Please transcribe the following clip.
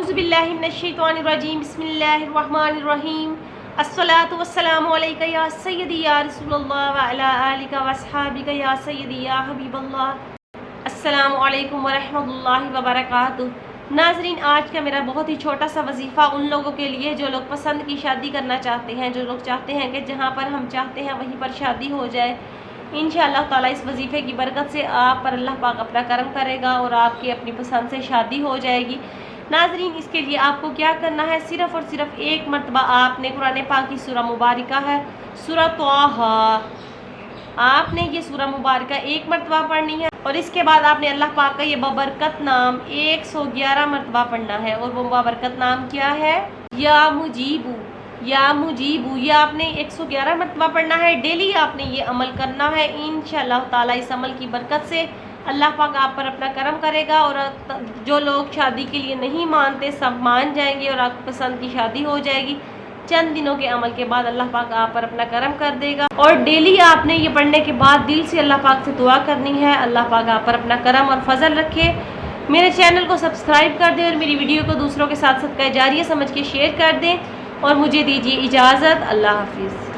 اعوذ باللہ من الشیطان الرجیم بسم اللہ الرحمن الرحیم الصلاۃ والسلام علیک یا سیدی یا رسول اللہ وعلی آلک واصحابک یا سیدی یا حبیب اللہ۔ السلام علیکم ورحمۃ اللہ وبرکاتہ۔ ناظرین، آج کا میرا بہت ہی چھوٹا سا وظیفہ ان لوگوں کے لیے جو لوگ پسند کی شادی کرنا چاہتے ہیں، جو لوگ چاہتے ہیں کہ جہاں پر ہم چاہتے ہیں وہیں پر شادی ہو جائے۔ انشاءاللہ تعالیٰ اس وظیفے کی برکت سے آپ پر اللہ پاک اپنا کرم کرے گا اور آپ کی اپنی پسند سے شادی ہو جائے گی۔ ناظرین، اس کے لیے آپ کو کیا کرنا ہے، صرف اور صرف ایک مرتبہ آپ نے قرآن پاک کی سورہ مبارکہ ہے سورہ طٰہٰ، آپ نے یہ سورہ مبارکہ ایک مرتبہ پڑھنی ہے اور اس کے بعد آپ نے اللہ پاک کا یہ بابرکت نام 111 مرتبہ پڑھنا ہے۔ اور وہ بابرکت نام کیا ہے؟ یا مجیبو، یا مجیبو، یہ آپ نے 111 مرتبہ پڑھنا ہے۔ ڈیلی آپ نے یہ عمل کرنا ہے۔ انشاءاللہ تعالیٰ اس عمل کی برکت سے اللہ پاک آپ پر اپنا کرم کرے گا، اور جو لوگ شادی کے لیے نہیں مانتے سب مان جائیں گے اور آپ کی پسند کی شادی ہو جائے گی۔ چند دنوں کے عمل کے بعد اللہ پاک آپ پر اپنا کرم کر دے گا۔ اور ڈیلی آپ نے یہ پڑھنے کے بعد دل سے اللہ پاک سے دعا کرنی ہے، اللہ پاک آپ پر اپنا کرم اور فضل رکھے۔ میرے چینل کو سبسکرائب کر دیں اور میری ویڈیو کو دوسروں کے ساتھ صدقہ جاریہ سمجھ کے شیئر کر دیں، اور مجھے دیجیے اجازت۔ اللہ حافظ۔